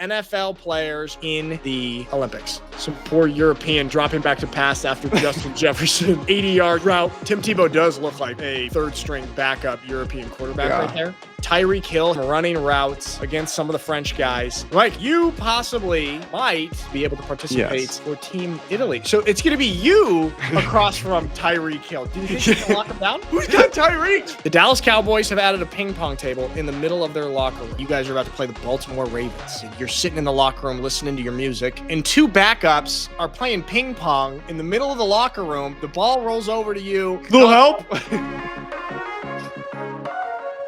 NFL players in the Olympics. Some poor European dropping back to pass after Justin Jefferson 80-yard route. Tim Tebow does look like a third-string backup European quarterback right there. Tyreek Hill running routes against some of the French guys. Mike, you possibly might be able to participate for Team Italy. So it's going to be you across from Tyreek Hill. Do you think you can lock him down? Who's got Tyreek? The Dallas Cowboys have added a ping pong table in the middle of their locker room. You guys are about to play the Baltimore Ravens. You're sitting in the locker room listening to your music, and two backups are playing ping pong in the middle of the locker room. The ball rolls over to you. Little help?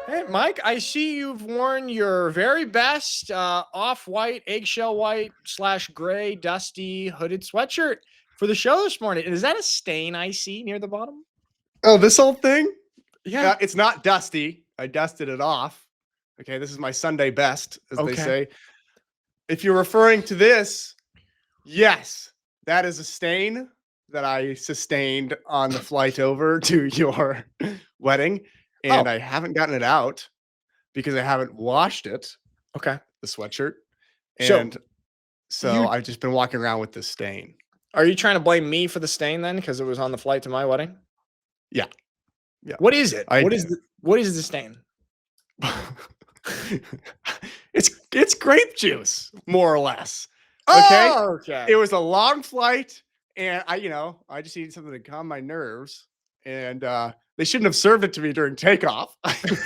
Hey, Mike, I see you've worn your very best off-white, eggshell white / gray, dusty, hooded sweatshirt for the show this morning. Is that a stain I see near the bottom? Oh, this old thing? Yeah. It's not dusty. I dusted it off. Okay, this is my Sunday best, as they say. If you're referring to this, yes, that is a stain that I sustained on the flight over to your wedding. And I haven't gotten it out because I haven't washed it. Okay. The sweatshirt. And so I've just been walking around with this stain. Are you trying to blame me for the stain then? Because it was on the flight to my wedding? Yeah. Yeah. What is it? What is the stain? It's grape juice, more or less. Okay. Oh, okay. It was a long flight, and I just needed something to calm my nerves. And they shouldn't have served it to me during takeoff. Mikey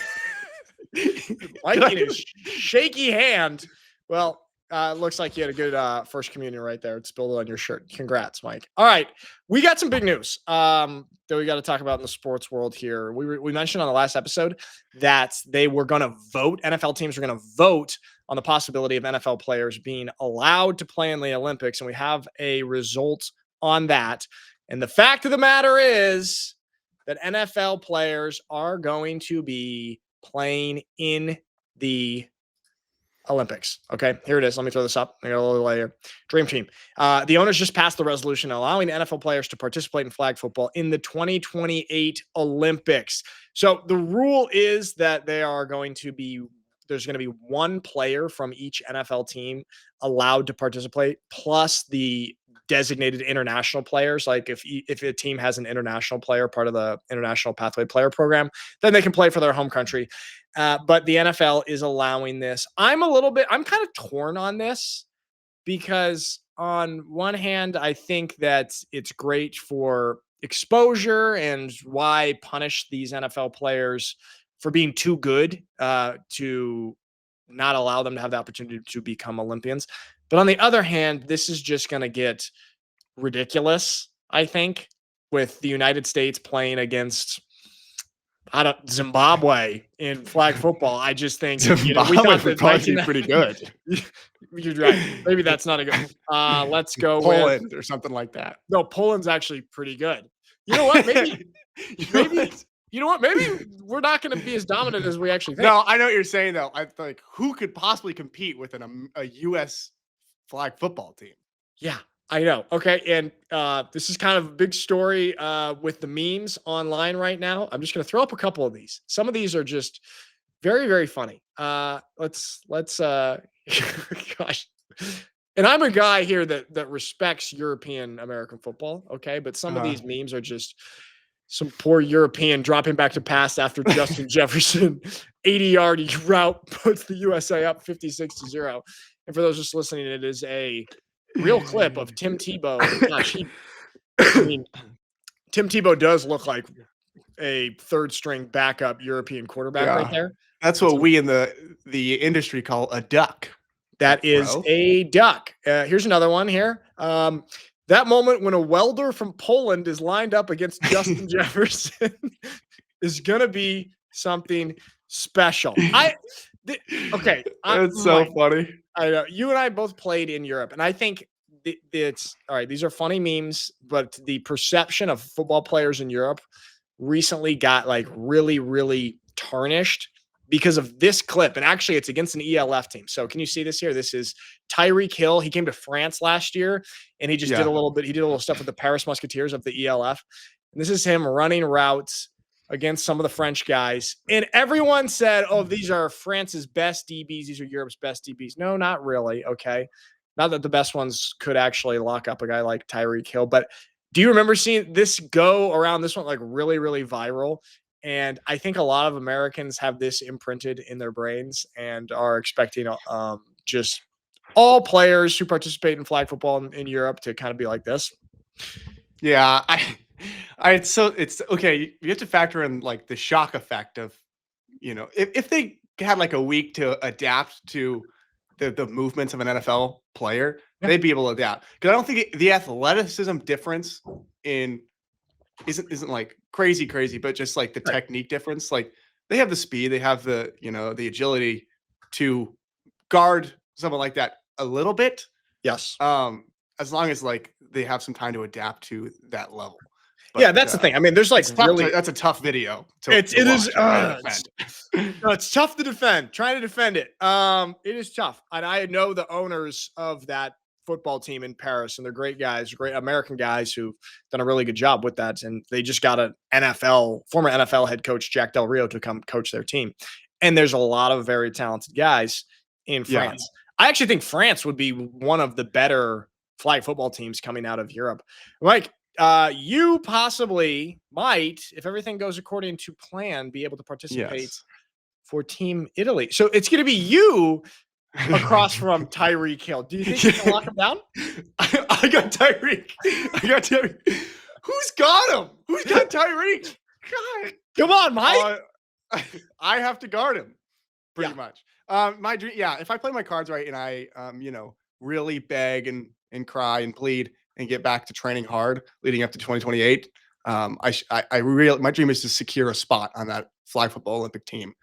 in his shaky hand. Well, looks like you had a good first communion right there. It's spilled on your shirt. Congrats, Mike. All right. We got some big news that we got to talk about in the sports world here. We mentioned on the last episode that they were going to vote. NFL teams were going to vote on the possibility of NFL players being allowed to play in the Olympics. And we have a result on that. And the fact of the matter is that NFL players are going to be playing in the Olympics. Okay, here it is. Let me throw this up. I got a little delay here. Dream Team. The owners just passed the resolution allowing NFL players to participate in flag football in the 2028 Olympics. So the rule is that there's going to be one player from each NFL team allowed to participate, plus the designated international players. Like if a team has an international player, part of the International Pathway Player Program, then they can play for their home country. But the NFL is allowing this. I'm kind of torn on this because on one hand, I think that it's great for exposure, and why punish these NFL players for being too good to not allow them to have the opportunity to become Olympians. But on the other hand, this is just going to get ridiculous, I think, with the United States playing against Zimbabwe in flag football. I just think Zimbabwe would probably be pretty good. You're right. Maybe that's not a good. Let's go Poland or something like that. No, Poland's actually pretty good. You know what? Maybe we're not going to be as dominant as we actually think. No, I know what you're saying though. I like, who could possibly compete with a U.S. flag football team? Yeah, I know. Okay. And this is kind of a big story with the memes online right now. I'm just going to throw up a couple of these. Some of these are just very, very funny. Let's gosh. And I'm a guy here that respects European American football. Okay. But some of these memes are just some poor European dropping back to pass after Justin Jefferson 80-yard route puts the USA up 56-0. And for those just listening, it is a real clip of Tim Tebow. Gosh, Tim Tebow does look like a third-string backup European quarterback right there. That's what we in the industry call a duck. That is a duck. Here's another one here. That moment when a welder from Poland is lined up against Justin Jefferson is going to be something special. Okay. It's so funny. I know. You and I both played in Europe, and I think it's all right. These are funny memes, but the perception of football players in Europe recently got like really, really tarnished because of this clip. And actually, it's against an ELF team. So can you see this here? This is Tyreek Hill. He came to France last year, and he just did a little bit. He did a little stuff with the Paris Musketeers of the ELF. And this is him running routes against some of the French guys. And everyone said, oh, these are France's best DBs. These are Europe's best DBs. No, not really. Okay. Not that the best ones could actually lock up a guy like Tyreek Hill. But do you remember seeing this go around? This one like really, really viral. And I think a lot of Americans have this imprinted in their brains and are expecting just all players who participate in flag football in Europe to kind of be like this. Yeah, it's okay. You have to factor in like the shock effect of, if they had like a week to adapt to the movements of an NFL player, they'd be able to adapt. Because I don't think the athleticism difference isn't like crazy, but just like the technique difference. Like they have the speed, they have the the agility to guard someone like that a little bit. Yes. As long as like they have some time to adapt to that level. But, yeah, that's the thing. I mean, there's like that's a tough video. It's tough to defend. Trying to defend it. It is tough. And I know the owners of that football team in Paris, and they're great guys, great American guys who've done a really good job with that. And they just got an former NFL head coach, Jack Del Rio, to come coach their team. And there's a lot of very talented guys in France. Yeah. I actually think France would be one of the better flag football teams coming out of Europe. Mike, you possibly might, if everything goes according to plan, be able to participate for Team Italy. So it's going to be you across from Tyreek Hill. Do you think you can lock him down? I got Tyreek. Who's got him? Who's got Tyreek? God. Come on, Mike. I have to guard him pretty much. My dream, if I play my cards right and I, really beg and cry and plead and get back to training hard leading up to 2028, my dream is to secure a spot on that flag football Olympic team,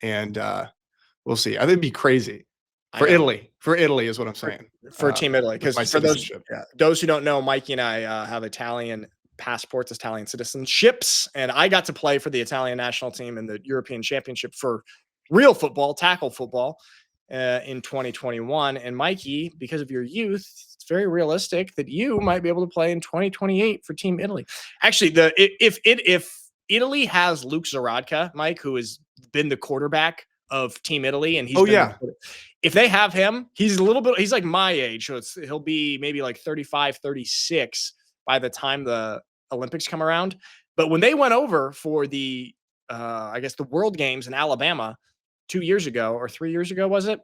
and we'll see. I think it'd be crazy for Italy. For Italy is what I'm saying. For Team Italy, because for those who don't know, Mikey and I have Italian passports, Italian citizenships, and I got to play for the Italian national team in the European Championship for real football, tackle football, in 2021. And Mikey, because of your youth, it's very realistic that you might be able to play in 2028 for Team Italy. Actually, if Italy has Luke Zaradka, Mike, who has been the quarterback of Team Italy, and if they have him, he's like my age, so he'll be maybe like 35, 36 by the time the Olympics come around. But when they went over for the the World Games in Alabama 2 years ago or 3 years ago, was it?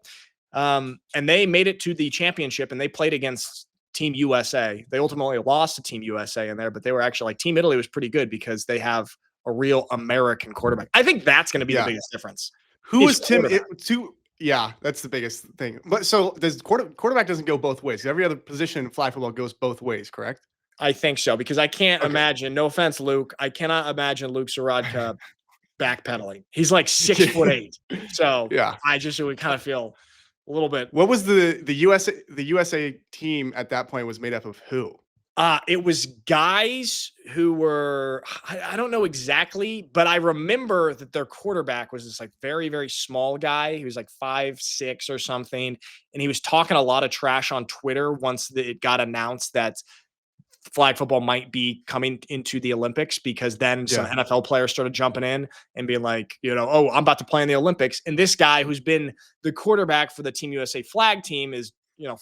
And they made it to the championship and they played against Team USA. They ultimately lost to Team USA in there, but they were actually like Team Italy was pretty good because they have a real American quarterback. I think that's going to be the biggest difference. Who is Tim? Yeah, that's the biggest thing. But so does quarterback doesn't go both ways. Every other position in flag football goes both ways, correct? I think so, because I can't imagine, no offense, Luke, I cannot imagine Luke Zaradka backpedaling. He's like 6'8". So I just would kind of feel a little bit. What was the USA team at that point was made up of who? It was guys who were, I don't know exactly, but I remember that their quarterback was this like very, very small guy. He was like 5'6" or something. And he was talking a lot of trash on Twitter once it got announced that flag football might be coming into the Olympics, because then some NFL players started jumping in and being like, oh, I'm about to play in the Olympics. And this guy who's been the quarterback for the Team USA flag team is,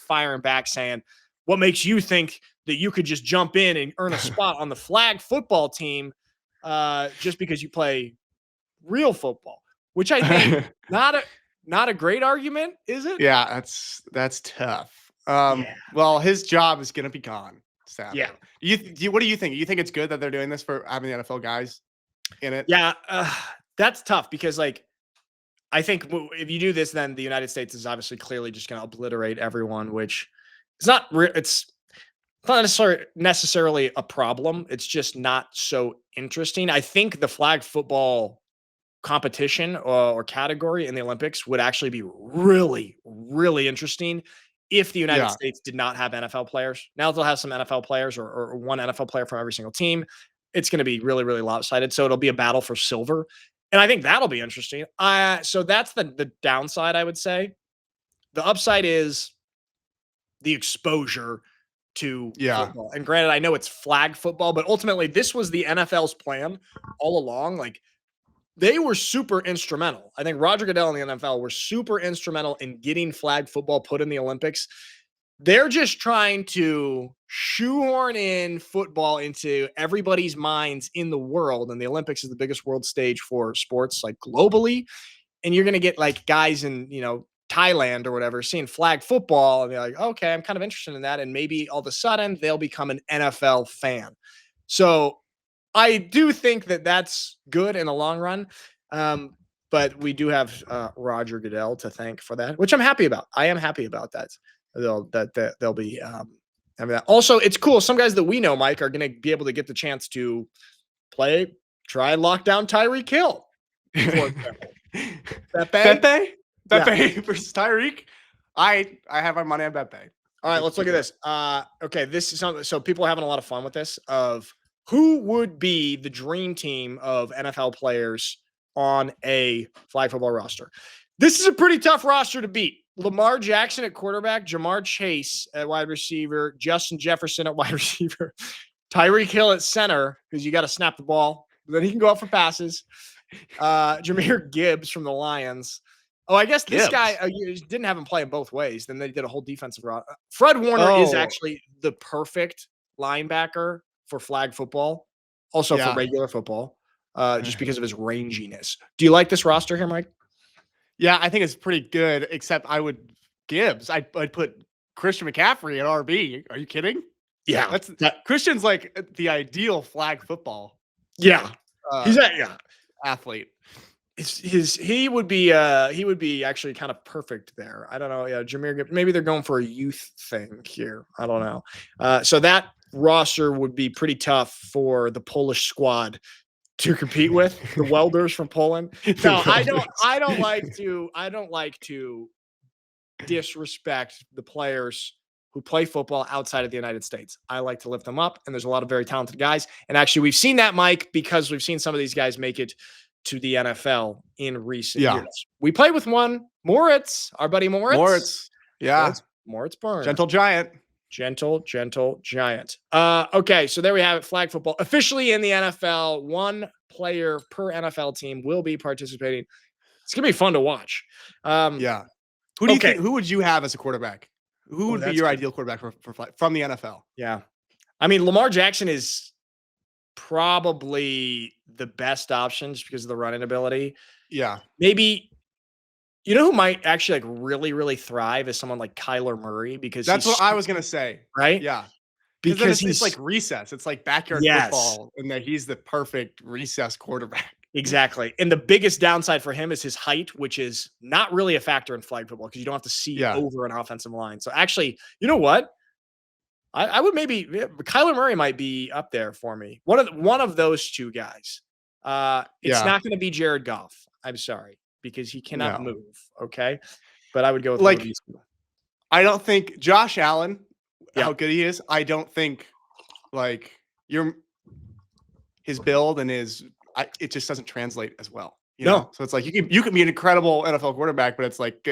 firing back saying, what makes you think that you could just jump in and earn a spot on the flag football team just because you play real football? Which I think not a great argument, is it? Yeah, that's tough. Well, his job is going to be gone. Sadly. Yeah. What do you think? You think it's good that they're doing this for having the NFL guys in it? Yeah, that's tough because, like, I think if you do this, then the United States is obviously clearly just going to obliterate everyone, which it's not. It's not necessarily a problem. It's just not so interesting. I think the flag football competition or category in the Olympics would actually be really, really interesting if the United States did not have NFL players. Now they'll have some NFL players or one NFL player from every single team. It's going to be really, really lopsided. So it'll be a battle for silver. And I think that'll be interesting. So that's the downside, I would say. The upside is the exposure to football. And granted, I know it's flag football, but ultimately this was the NFL's plan all along. Like, they were super instrumental. I think Roger Goodell and the NFL were super instrumental in getting flag football put in the Olympics. They're just trying to shoehorn in football into everybody's minds in the world. And the Olympics is the biggest world stage for sports, like globally. And you're going to get like guys in, Thailand or whatever, seeing flag football. And they're like, okay, I'm kind of interested in that. And maybe all of a sudden they'll become an NFL fan. So I do think that that's good in the long run. But we do have Roger Goodell to thank for that, which I'm happy about. I am happy about that. They'll be having that. Also, it's cool. Some guys that we know, Mike, are going to be able to get the chance to try and lock down Tyreek Hill. Pepe versus Tyreek. I have my money on Pepe. All right, let's look at this. Okay, this is something. So people are having a lot of fun with this. Of who would be the dream team of NFL players on a flag football roster? This is a pretty tough roster to beat. Lamar Jackson at quarterback, Jamar Chase at wide receiver, Justin Jefferson at wide receiver, Tyreek Hill at center, because you got to snap the ball. Then he can go out for passes. Jahmyr Gibbs from the Lions. Oh, I guess this guy you didn't have him playing both ways. Then they did a whole defensive route. Fred Warner is actually the perfect linebacker for flag football, also for regular football, just because of his ranginess. Do you like this roster here, Mike? Yeah, I think it's pretty good, except Gibbs. I'd put Christian McCaffrey at RB. Are you kidding? Yeah. Christian's like the ideal flag football. Yeah. He's athlete. He would be actually kind of perfect there. I don't know. Yeah, Jahmyr Gibbs. Maybe they're going for a youth thing here. I don't know. So that roster would be pretty tough for the Polish squad to compete with, the welders from Poland. No, I don't like to disrespect the players who play football outside of the United States. I like to lift them up, and there's a lot of very talented guys. And actually, we've seen that, Mike, because we've seen some of these guys make it to the NFL in recent years. We played with one, Moritz, our buddy Moritz. Moritz Burns. Gentle giant. Gentle giant. Okay, so there we have it. Flag football officially in the NFL. One player per NFL team will be participating. It's gonna be fun to watch. Who do you think? Who would you have as a quarterback? Who would be your ideal quarterback from the NFL? Yeah, I mean, Lamar Jackson is probably the best option just because of the running ability. Yeah, maybe. You know who might actually like really, really thrive is someone like Kyler Murray, because that's what I was gonna say. Right? Yeah. Because it's like recess. It's like backyard football, and that he's the perfect recess quarterback. Exactly. And the biggest downside for him is his height, which is not really a factor in flag football because you don't have to see over an offensive line. So actually, you know what? I would maybe Kyler Murray might be up there for me. One of those two guys. It's not going to be Jared Goff. I'm sorry. Because he cannot move, okay? But I would go with one of these two. I don't think Josh Allen, how good he is, I don't think his build and it just doesn't translate as well. You know? So it's like you can be an incredible NFL quarterback, but it's like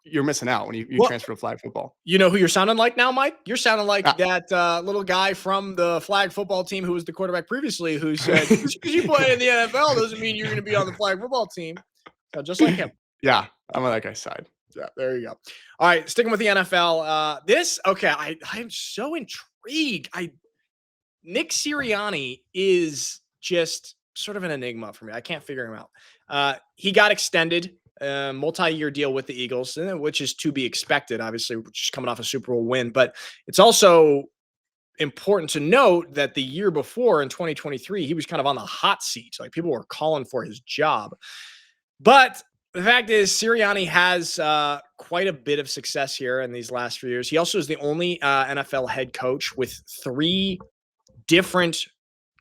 you're missing out when you transfer to flag football. You know who you're sounding like now, Mike? You're sounding like that little guy from the flag football team who was the quarterback previously, who said, just because you play in the NFL doesn't mean you're going to be on the flag football team. So just like him. Yeah, I'm on that guy's side. Yeah, there you go. All right, sticking with the NFL. I'm so intrigued. Nick Sirianni is just sort of an enigma for me. I can't figure him out. He got extended, multi-year deal with the Eagles, which is to be expected, obviously, just coming off a Super Bowl win. But it's also important to note that the year before, in 2023, he was kind of on the hot seat. Like, people were calling for his job. But the fact is, Sirianni has quite a bit of success here in these last few years. He also is the only NFL head coach with 3 different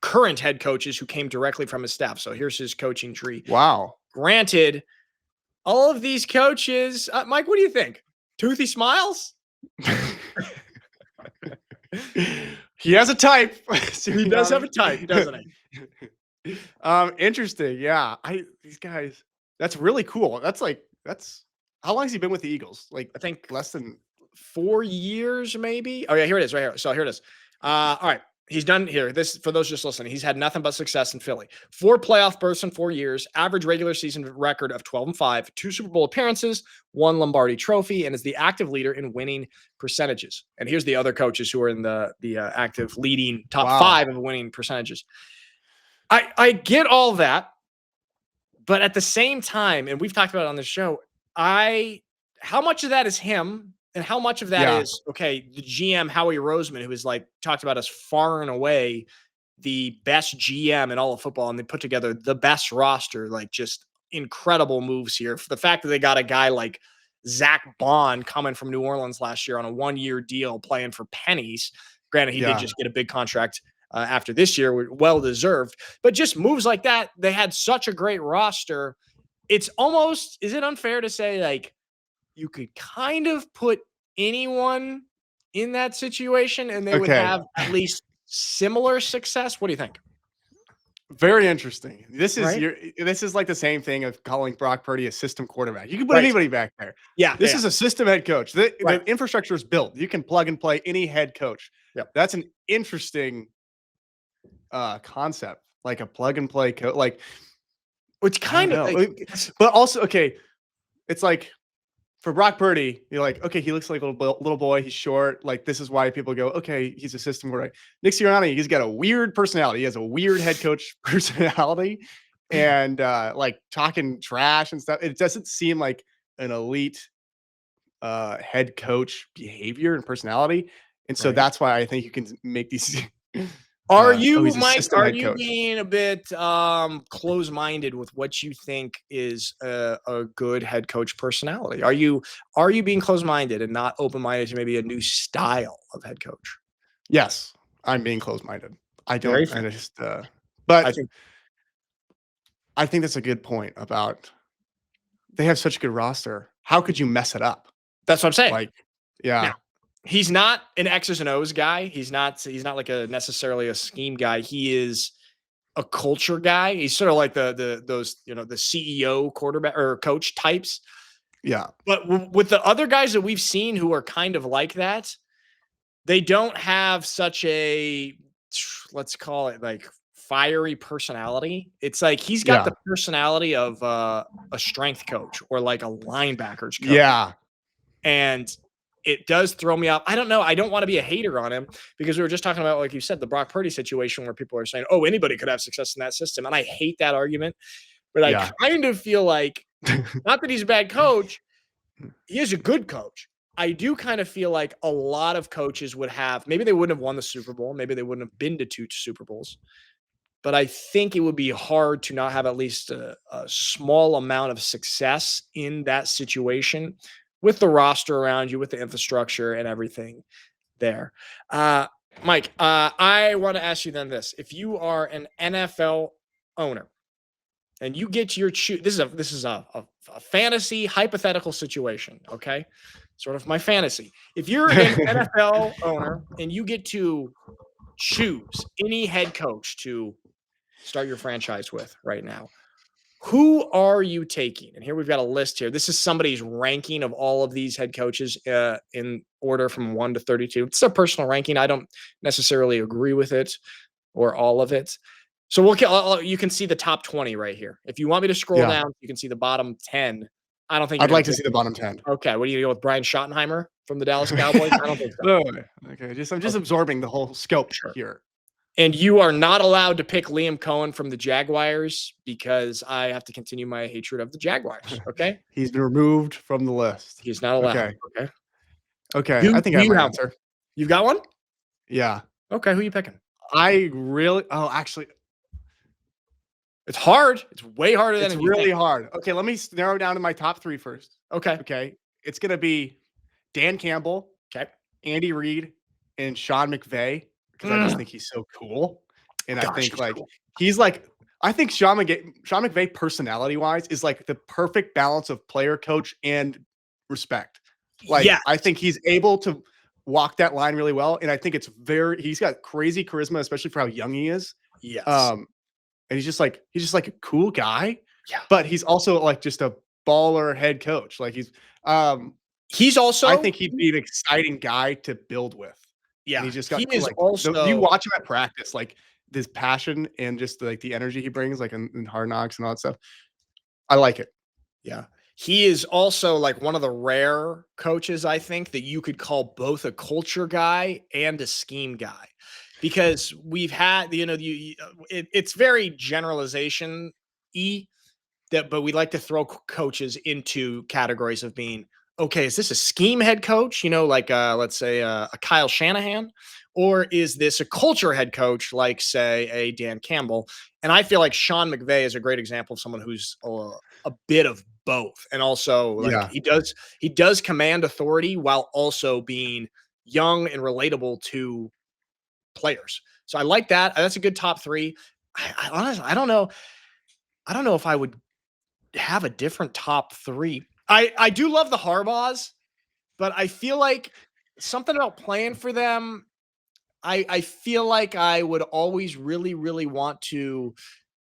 current head coaches who came directly from his staff. So here's his coaching tree. Wow. Granted, all of these coaches, Mike, what do you think? Toothy smiles? He has a type. He does have a type, doesn't he? Interesting. Yeah. These guys. That's really cool. That's how long has he been with the Eagles? Like, I think less than 4 years, maybe. Oh yeah, here it is, right here. So here it is. All right. He's done here. This for those just listening. He's had nothing but success in Philly. 4 playoff berths in 4 years, average regular season record of 12-5, 2 Super Bowl appearances, 1 Lombardi Trophy, and is the active leader in winning percentages. And here's the other coaches who are in the active leading top 5 of winning percentages. I get all that, but at the same time, and we've talked about it on the show, how much of that is him? And how much of that is, okay, the GM, Howie Roseman, who is like talked about as far and away the best GM in all of football, and they put together the best roster, like just incredible moves here. For the fact that they got a guy like Zach Bond coming from New Orleans last year on a 1-year deal playing for pennies. Granted, he did just get a big contract after this year, well-deserved. But just moves like that, they had such a great roster. It's almost, is it unfair to say, like, you could kind of put anyone in that situation and they would have at least similar success? What do you think? Very interesting. This is like the same thing of calling Brock Purdy a system quarterback. You can put anybody back there. Yeah. This is a system head coach. The infrastructure is built. You can plug and play any head coach. Yep. That's an interesting concept, like a plug and play coach. Like, it's kind of, but also, okay, it's like, for Brock Purdy, you're like, okay, he looks like a little boy. He's short. Like, this is why people go, okay, he's a system quarterback. Nick Siriani, he's got a weird personality. He has a weird head coach personality and like talking trash and stuff. It doesn't seem like an elite head coach behavior and personality. And so that's why I think you can make these. Are you, Mike, being a bit close-minded with what you think is a good head coach personality? Are you being close-minded and not open-minded to maybe a new style of head coach? Yes, I'm being close-minded. I don't. I just, but I think that's a good point about they have such a good roster. How could you mess it up? That's what I'm saying. Like, yeah. Now, he's not an X's and O's guy. He's not like necessarily a scheme guy. He is a culture guy. He's sort of like those, the CEO quarterback or coach types. Yeah. But with the other guys that we've seen who are kind of like that, they don't have such a, let's call it like fiery personality. It's like he's got the personality of a strength coach or like a linebackers coach. Yeah. And it does throw me off. I don't know. I don't want to be a hater on him because we were just talking about, like you said, the Brock Purdy situation where people are saying, oh, anybody could have success in that system. And I hate that argument. But I kind of feel like, not that he's a bad coach, he is a good coach. I do kind of feel like a lot of coaches would have, maybe they wouldn't have won the Super Bowl. Maybe they wouldn't have been to 2 Super Bowls. But I think it would be hard to not have at least a small amount of success in that situation with the roster around you, with the infrastructure and everything there. Mike, I want to ask you then this. If you are an NFL owner and you get your this is a fantasy hypothetical situation, okay? Sort of my fantasy. If you're an NFL owner and you get to choose any head coach to start your franchise with right now, who are you taking? And here we've got a list here. This is somebody's ranking of all of these head coaches in order from 1 to 32. It's a personal ranking. I don't necessarily agree with it or all of it. So you can see the top 20 right here. If you want me to scroll down, you can see the bottom 10. I don't think I'd like to see the bottom 10. Okay. What do you go with Brian Schottenheimer from the Dallas Cowboys? I don't think so. Okay. I'm just absorbing the whole scope here. And you are not allowed to pick Liam Cohen from the Jaguars because I have to continue my hatred of the Jaguars. Okay. He's been removed from the list. He's not allowed. Okay. I think I have my answer. You've got one? Yeah. Okay. Who are you picking? Actually. It's hard. It's way harder than it's really hard. Okay. Let me narrow down to my top 3 first. Okay. It's going to be Dan Campbell. Okay. Andy Reid and Sean McVay. Because I just think he's so cool. And I think he's like, I think Sean McVay personality wise is like the perfect balance of player, coach, and respect. Like, I think he's able to walk that line really well. And I think he's got crazy charisma, especially for how young he is. Yes. And he's just like a cool guy. Yeah. But he's also like just a baller head coach. Like He's also, I think he'd be an exciting guy to build with. Yeah, and he's just got he is like also. you watch him at practice, like this passion and just like the energy he brings, like in Hard Knocks and all that stuff. I like it. Yeah. He is also like one of the rare coaches, I think, that you could call both a culture guy and a scheme guy, because we've had, it's very generalization but we like to throw coaches into categories of being, okay, is this a scheme head coach, like let's say a Kyle Shanahan, or is this a culture head coach like, say, a Dan Campbell? And I feel like Sean McVay is a great example of someone who's a bit of both, and also like he does command authority while also being young and relatable to players. So I like that. That's a good top three. I honestly, I don't know if I would have a different top three. I do love the Harbaughs, but I feel like something about playing for them. I feel like I would always really, really want to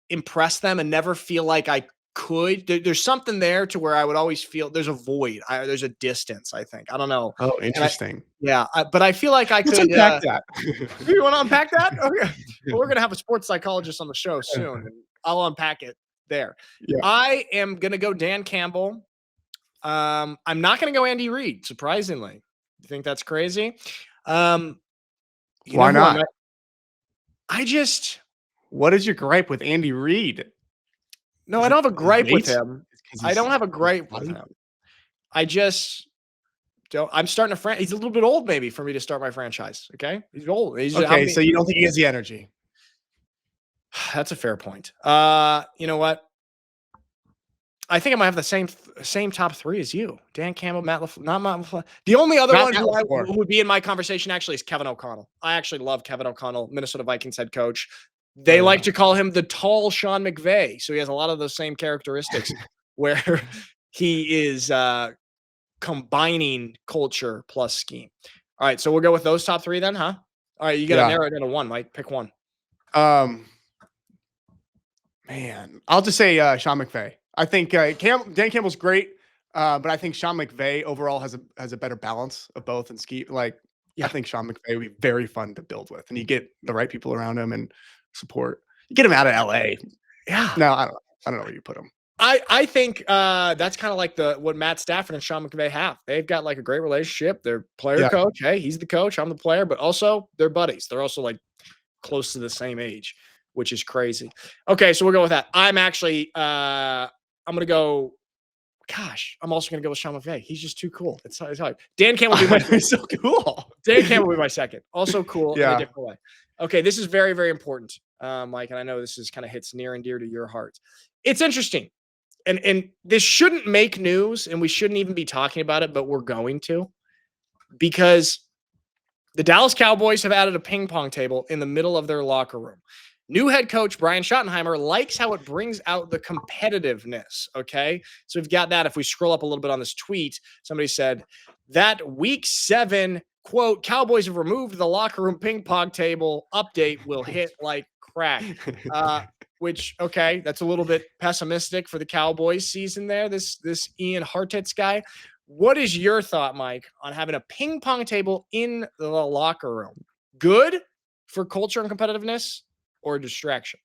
impress them and never feel like I could. There's something there to where I would always feel there's a void. There's a distance, I think. I don't know. Oh, interesting. But I feel like I Let's could. unpack that. You want to unpack that? Okay. Well, we're going to have a sports psychologist on the show soon, and I'll unpack it there. Yeah. I am going to go Dan Campbell. I'm not going to go Andy Reid, surprisingly. You think that's crazy? Why not? What is your gripe with Andy Reid? No, I don't have a gripe with him. I don't have a gripe with him. I just don't. I'm starting a he's a little bit old maybe for me to start my franchise. Okay. He's old. Okay. So you don't think he has the energy? That's a fair point. You know what? I think I might have the same top three as you. Dan Campbell, Matt LaFleur. The only other one who would be in my conversation actually is Kevin O'Connell. I actually love Kevin O'Connell, Minnesota Vikings head coach. They like to call him the tall Sean McVay. So he has a lot of those same characteristics where he is combining culture plus scheme. All right. So we'll go with those top three then, huh? All right. You got to narrow it down to one, Mike. Pick one. Man, I'll just say Sean McVay. I think Dan Campbell's great, but I think Sean McVay overall has a better balance of both and scheme. I think Sean McVay would be very fun to build with, and you get the right people around him and support. You get him out of LA. Yeah. No, I don't know where you put him. I think that's kind of like what Matt Stafford and Sean McVay have. They've got like a great relationship. They're player coach. Hey, he's the coach. I'm the player, but also they're buddies. They're also like close to the same age, which is crazy. Okay. So we'll go with that. I'm actually, I'm going to go, I'm also going to go with Sean McVay. He's just too cool. It's hard. Dan Campbell will be my He's so cool. Dan Campbell will be my second. Also cool in a different way. Okay. This is very, very important, Mike. And I know this is kind of hits near and dear to your heart. It's interesting. And this shouldn't make news, and we shouldn't even be talking about it, but we're going to, because the Dallas Cowboys have added a ping pong table in the middle of their locker room. New head coach Brian Schottenheimer likes how it brings out the competitiveness, okay? So we've got that. If we scroll up a little bit on this tweet, somebody said that week 7, quote, Cowboys have removed the locker room ping pong table update will hit like crack. Which, okay, that's a little bit pessimistic for the Cowboys season there, this Ian Hartitz guy. What is your thought, Mike, on having a ping pong table in the locker room? Good for culture and competitiveness, or a distraction?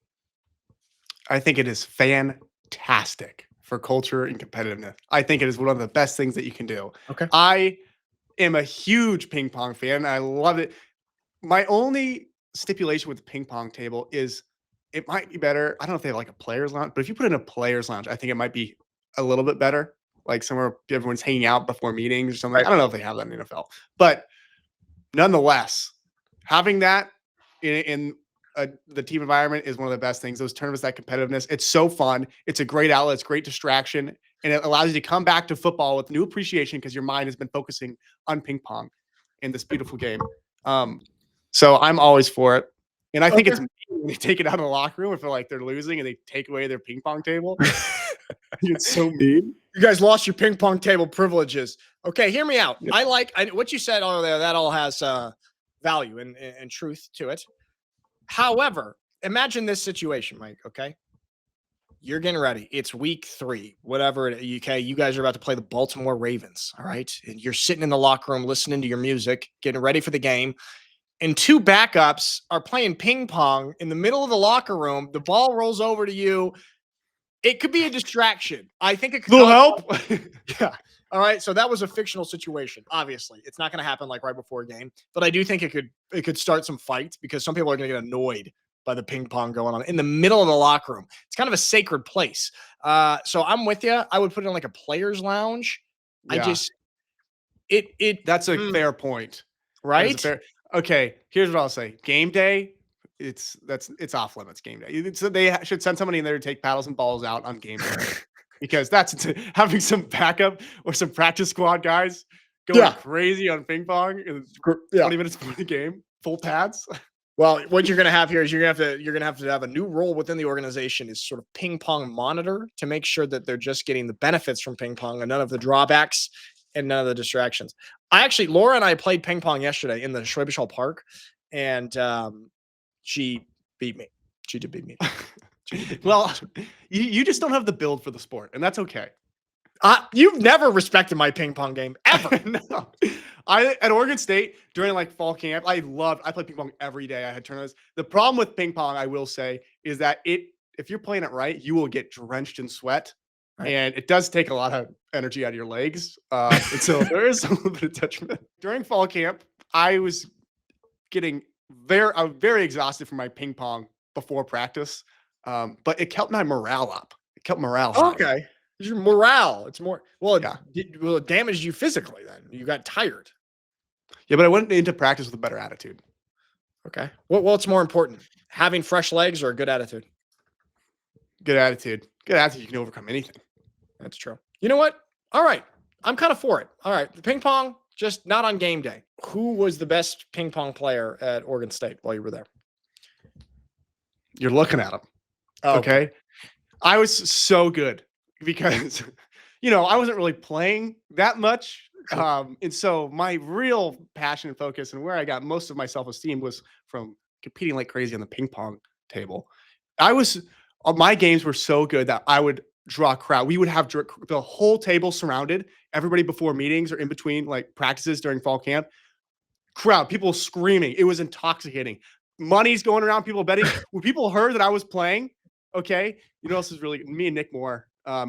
I think it is fantastic for culture and competitiveness. I think it is one of the best things that you can do. Okay. I am a huge ping pong fan. I love it. My only stipulation with the ping pong table is it might be better. I don't know if they have like a player's lounge, but if you put in a player's lounge, I think it might be a little bit better. Like somewhere everyone's hanging out before meetings or something. Right. I don't know if they have that in the NFL, but nonetheless, having that in the team environment is one of the best things. Those tournaments, that competitiveness, it's so fun. It's a great outlet. It's great distraction. And it allows you to come back to football with new appreciation because your mind has been focusing on ping pong in this beautiful game. So I'm always for it. And I think it's mean when they take it out of the locker room if they're losing and they take away their ping pong table. It's so mean. You guys lost your ping pong table privileges. Okay, hear me out. Yep. I like what you said over there. That all has value and truth to it. However, imagine this situation, Mike, okay? you're getting ready. It's week 3, whatever. UK, you guys are about to play the Baltimore Ravens. All right. And you're sitting in the locker room listening to your music, getting ready for the game. And 2 backups are playing ping pong in the middle of the locker room. The ball rolls over to you. It could be a distraction. I think it could. Little help. Yeah. All right. So that was a fictional situation. Obviously, it's not going to happen like right before a game, but I do think it could start some fights because some people are going to get annoyed by the ping pong going on in the middle of the locker room. It's kind of a sacred place. So I'm with you. I would put it in like a player's lounge. Yeah. I just that's a fair point, right? Okay, here's what I'll say. Game day, it's off limits. Game day. So they should send somebody in there to take paddles and balls out on game day. Because that's having some backup or some practice squad guys going crazy on ping pong in 20 minutes before the game, full pads. Well, what you're going to have here is you're going to have to have a new role within the organization is sort of ping pong monitor to make sure that they're just getting the benefits from ping pong and none of the drawbacks and none of the distractions. Laura and I played ping pong yesterday in the Schwäbisch Park, and she beat me. She did beat me. Well, you just don't have the build for the sport, and that's okay. You've never respected my ping pong game ever. No. At Oregon State during like fall camp, I play ping pong every day. I had tournaments. The problem with ping pong, I will say, is that if you're playing it right, you will get drenched in sweat, and it does take a lot of energy out of your legs. And so there is a little bit of detriment. During fall camp, I was getting very exhausted from my ping pong before practice, but it kept my morale up. It kept morale high. Okay. Your morale. It's more it damaged you physically then. You got tired. Yeah, but I went into practice with a better attitude. Okay. What's more important? Having fresh legs or a good attitude? Good attitude. Good attitude, you can overcome anything. That's true. You know what? All right. I'm kind of for it. All right. The ping pong, just not on game day. Who was the best ping pong player at Oregon State while you were there? You're looking at him. Oh, okay. I was so good because, I wasn't really playing that much. And so my real passion and focus and where I got most of my self-esteem was from competing like crazy on the ping pong table. My games were so good that I would draw a crowd. We would have the whole table surrounded, everybody before meetings or in between like practices during fall camp. Crowd, people screaming. It was intoxicating. Money's going around, people betting. When people heard that I was playing, okay, you know, this is really me and Nick Moore,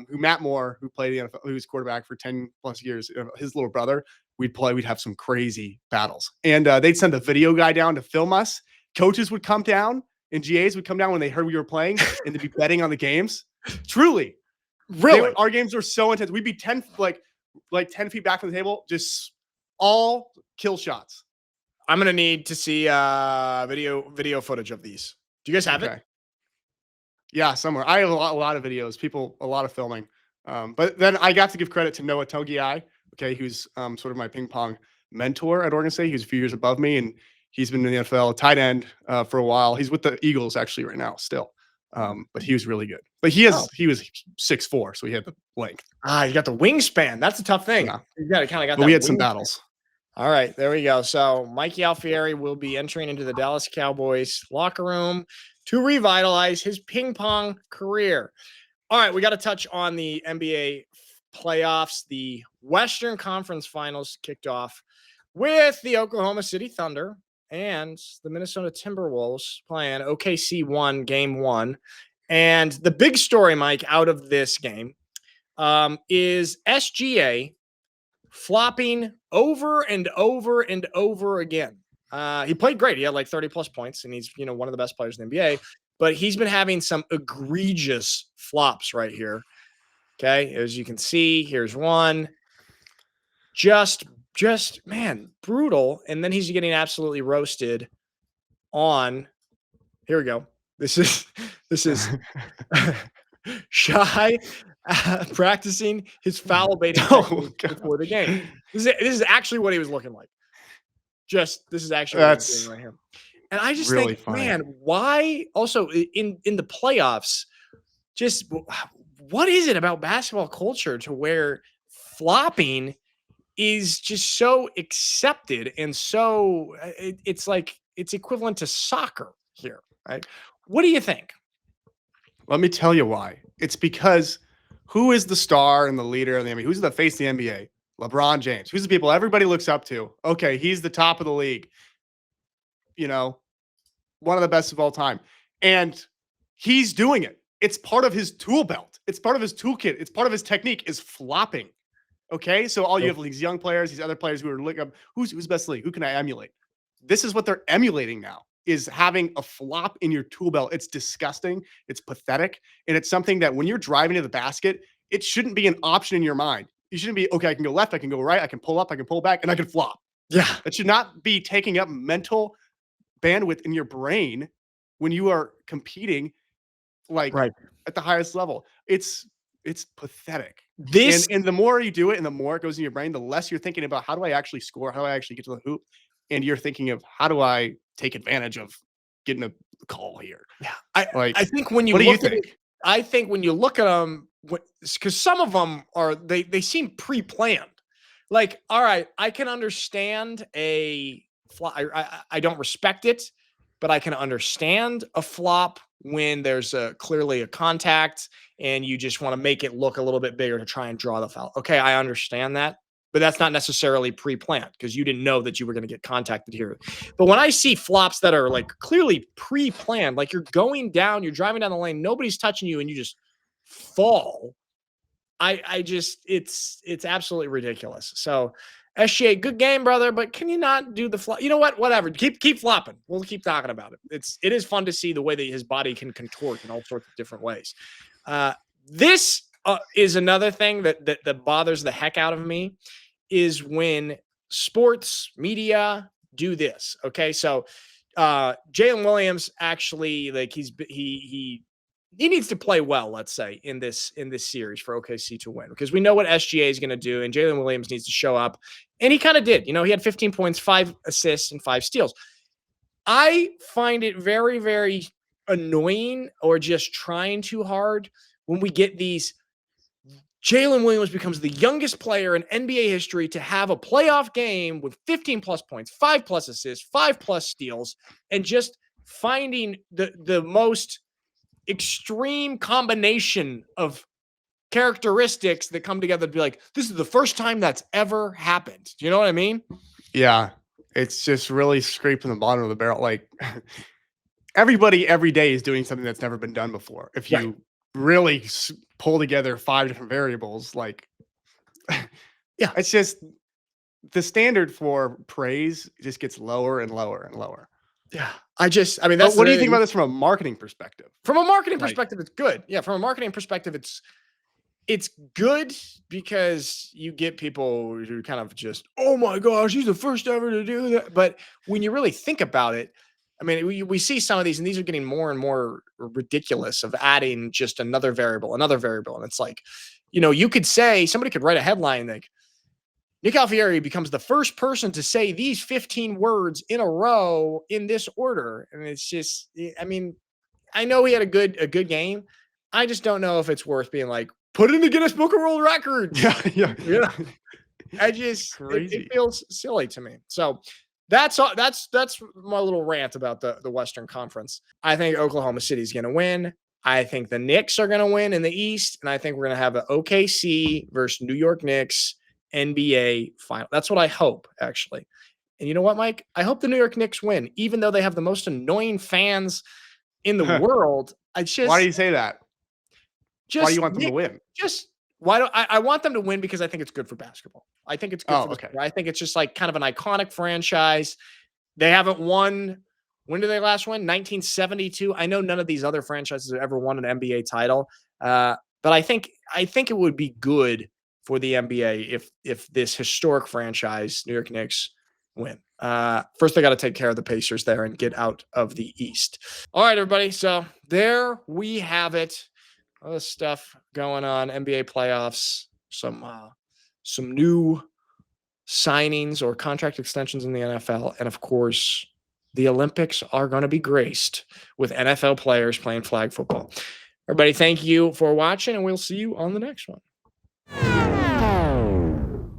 Matt Moore, who played the NFL, who was quarterback for 10 plus years, his little brother, we'd have some crazy battles. And they'd send a video guy down to film us. Coaches would come down and GAs would come down when they heard we were playing and they'd be betting on the games. Truly. Really? Our games were so intense. We'd be 10 feet back from the table, just all kill shots. I'm going to need to see video footage of these. Do you guys have it? Yeah, somewhere. I have a lot of videos, a lot of filming. But then I got to give credit to Noah Togiai, who's sort of my ping pong mentor at Oregon State. He's a few years above me, and he's been in the NFL, tight end for a while. He's with the Eagles actually right now still. But he was really good. But he was 6'4", so he had the length. You got the wingspan. That's a tough thing. Yeah. You got that. But we had some battles. All right, there we go. So Mikey Alfieri will be entering into the Dallas Cowboys locker room to revitalize his ping pong career. All right, we got to touch on the NBA playoffs. The Western Conference Finals kicked off with the Oklahoma City Thunder and the Minnesota Timberwolves playing. OKC won game 1. And the big story, Mike, out of this game is SGA flopping over and over and over again. He played great. He had like 30 plus points and he's, one of the best players in the NBA, but he's been having some egregious flops right here. Okay. As you can see, here's one, just man, brutal. And then he's getting absolutely roasted on, here we go. This is Shai practicing his foul baiting before the game. This is actually what he was looking like. This is actually what he's doing right here. And I just really think, funny. Man, why also in the playoffs, just what is it about basketball culture to where flopping is just so accepted and so it's like it's equivalent to soccer here, right? What do you think? Let me tell you why. It's because who is the star and the leader of the NBA? Who's the face of the NBA? LeBron James. Who's the people everybody looks up to? Okay, he's the top of the league. You know, one of the best of all time. And he's doing it. It's part of his tool belt. It's part of his toolkit. It's part of his technique is flopping. Okay. So all you have these young players, these other players who are looking up who's best league? Who can I emulate? This is what they're emulating now, is having a flop in your tool belt. It's disgusting. It's pathetic. And it's something that when you're driving to the basket, it shouldn't be an option in your mind. You shouldn't be, okay, I can go left, I can go right, I can pull up, I can pull back, and I can flop. Yeah. That should not be taking up mental bandwidth in your brain when you are competing like at the highest level. It's pathetic. And the more you do it and the more it goes in your brain, the less you're thinking about how do I actually score? How do I actually get to the hoop? And you're thinking of how do I take advantage of getting a call here? Yeah. I think when you what do you think? I think when you look at them, because some of them are, they seem pre-planned. Like, all right, I can understand a flop. I don't respect it, but I can understand a flop when there's clearly a contact and you just want to make it look a little bit bigger to try and draw the foul. Okay, I understand that, but that's not necessarily pre-planned because you didn't know that you were going to get contacted here. But when I see flops that are like clearly pre-planned, like you're going down, you're driving down the lane, nobody's touching you, and you just fall, I just, it's absolutely ridiculous. So SGA, good game, brother, but can you not do the flop? You know what? Whatever. Keep flopping. We'll keep talking about it. It is fun to see the way that his body can contort in all sorts of different ways. This is another thing that bothers the heck out of me is when sports media do this. Okay, so Jalen Williams actually, like, he needs to play well, let's say, in this series for OKC to win, because we know what SGA is going to do, and Jalen Williams needs to show up, and he kind of did. You know, he had 15 points, 5 assists, and 5 steals. I find it very, very annoying or just trying too hard when we get these. Jalen Williams becomes the youngest player in NBA history to have a playoff game with 15 plus points, 5 plus assists, 5 plus steals, and just finding the most extreme combination of characteristics that come together to be like, this is the first time that's ever happened. Do you know what I mean? Yeah. It's just really scraping the bottom of the barrel. Like everybody every day is doing something that's never been done before. If you really pull together 5 different variables, like, yeah, it's just the standard for praise just gets lower and lower and lower. Yeah. I mean, that's what do you think about this from a marketing perspective? From a marketing perspective, it's good. Yeah. From a marketing perspective, it's good because you get people who kind of just, oh my gosh, he's the first ever to do that. But when you really think about it, I mean, we see some of these, and these are getting more and more ridiculous of adding just another variable. And it's like, you know, you could say, somebody could write a headline like, Nick Alfieri becomes the first person to say these 15 words in a row in this order. And it's just, I mean, I know he had a good game. I just don't know if it's worth being like, put it in the Guinness Book of World Records. Yeah. You know? I just, it feels silly to me. So that's my little rant about the Western Conference. I think Oklahoma City is going to win. I think the Knicks are going to win in the East. And I think we're going to have an OKC versus New York Knicks NBA final. That's what I hope, actually. And you know what, Mike? I hope the New York Knicks win, even though they have the most annoying fans in the world. Why do you say that? Why do you want them to win? I want them to win because I think it's good for basketball. I think it's good for the I think it's just like kind of an iconic franchise. They haven't won. When did they last win? 1972. I know none of these other franchises have ever won an NBA title. But I think it would be good for the NBA if this historic franchise, New York Knicks, win. First, they got to take care of the Pacers there and get out of the East. All right, everybody. So there we have it. All this stuff going on, NBA playoffs, some new signings or contract extensions in the NFL, and of course, the Olympics are going to be graced with NFL players playing flag football. Everybody, thank you for watching, and we'll see you on the next one.